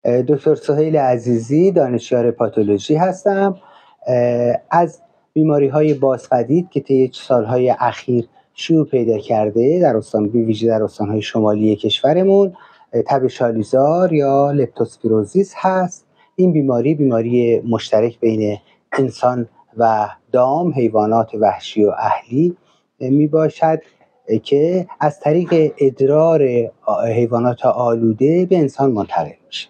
دکتر سهیل عزیزی، دانشیار پاتولوژی هستم. از بیماری‌های بازپدید که طی سال‌های اخیر شیوع پیدا کرده در استان، به ویژه در استان‌های شمالی کشورمون، تب شالیزار یا لپتوسپیروزیس هست. این بیماری مشترک بین انسان و دام، حیوانات وحشی و اهلی می باشد که از طریق ادرار حیوانات آلوده به انسان منتقل میشه.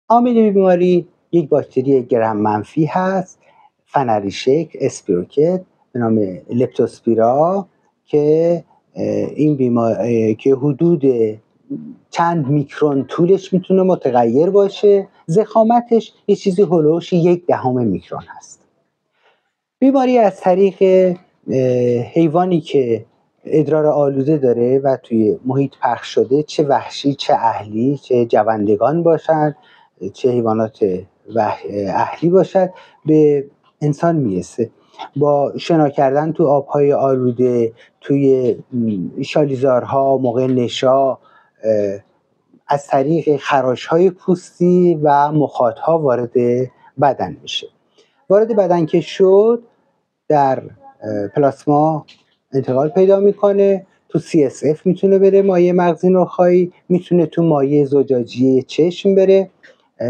عامل بیماری یک باکتری گرم منفی هست، فنری شکل اسپیروکت به نام لپتوسپیرا، که این بیماری که حدود چند میکرون طولش میتونه متغیر باشه، ضخامتش یه چیزی هولوش 1/10 میکرون هست. بیماری از طریق حیوانی که ادرار آلوده داره و توی محیط پخش شده، چه وحشی چه اهلی، چه جوندگان باشد چه حیوانات اهلی باشد، به انسان میرسه. با شنا کردن تو آبهای آلوده، توی شالیزارها، موقع نشا، از طریق خراش‌های پوستی و مخاط‌ها وارد بدن میشه. وارد بدن که شد، در پلاسما انتقال پیدا میکنه، تو CSF میتونه بره، مایع مغزی نخاعی، میتونه تو مایع زجاجی چشم بره،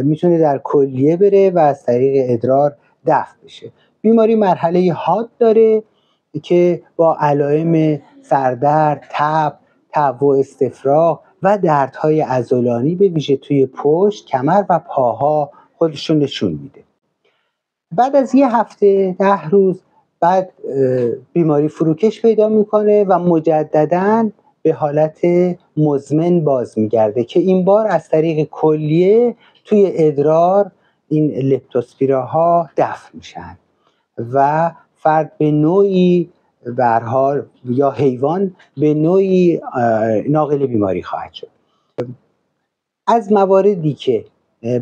میتونه در کلیه بره و از طریق ادرار دفع بشه. بیماری مرحله حاد داره که با علائم سردرد، تب و استفراغ و دردهای عضلانی به ویژه توی پشت، کمر و پاها خودشون نشون میده. بعد از 1 هفته 10 روز بعد بیماری فروکش پیدا میکنه و مجدداً به حالت مزمن باز میگرده که این بار از طریق کلیه توی ادرار این لپتوسپیراها دفع میشن و فرد به نوعی به هر حال یا حیوان به نوعی ناقل بیماری خواهد شد. از مواردی که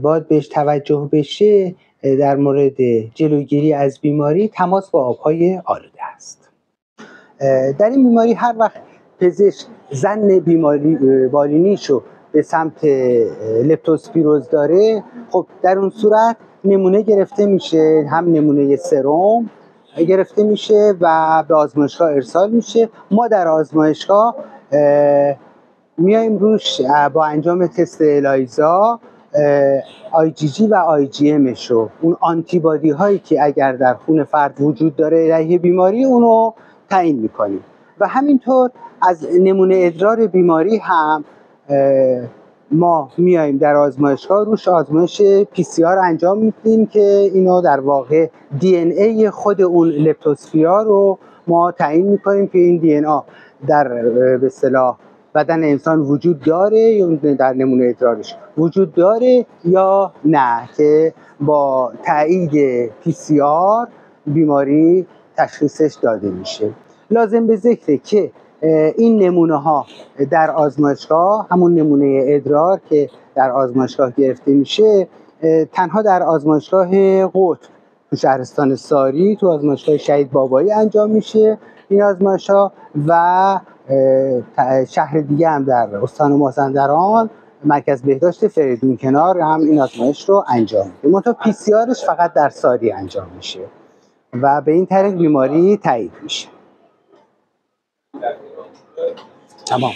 باید بهش توجه بشه در مورد جلوگیری از بیماری، تماس با آبهای آلوده است. در این بیماری هر وقت پزشک ظن بیماری بالینیشو به سمت لپتوسپیروز داره، خب در اون صورت نمونه گرفته میشه، هم نمونه سرم گرفته میشه و به آزمایشگاه ارسال میشه. ما در آزمایشگاه میایم روش با انجام تست الایزا IgG و IgM شو، اون آنتیبادی هایی که اگر در خون فرد وجود داره علیه بیماری، اونو تعیین میکنیم. و همینطور از نمونه ادرار بیماری هم ما میایم در آزمایشگاه روش آزمایش PCR انجام میدیم که اینو در واقع DNA خود اون لپتوسپیرا رو ما تعیین میکنیم که این DNA در به اصطلاح بدن انسان وجود داره یا در نمونه ادرارش وجود داره یا نه، که با تایید PCR بیماری تشخیصش داده میشه. لازم به ذکره که این نمونه ها در آزمایشگاه، همون نمونه ادرار که در آزمایشگاه گرفته میشه، تنها در آزمایشگاه قطب تو شهرستان ساری، تو آزمایشگاه شهید بابایی انجام میشه این آزمایش‌ها، و شهر دیگه هم در استان مازندران، مرکز بهداشت فریدون کنار هم این آزمایش رو انجام میده. منتها PCR فقط در ساری انجام میشه و به این طریق بیماری تایید میشه. تمام.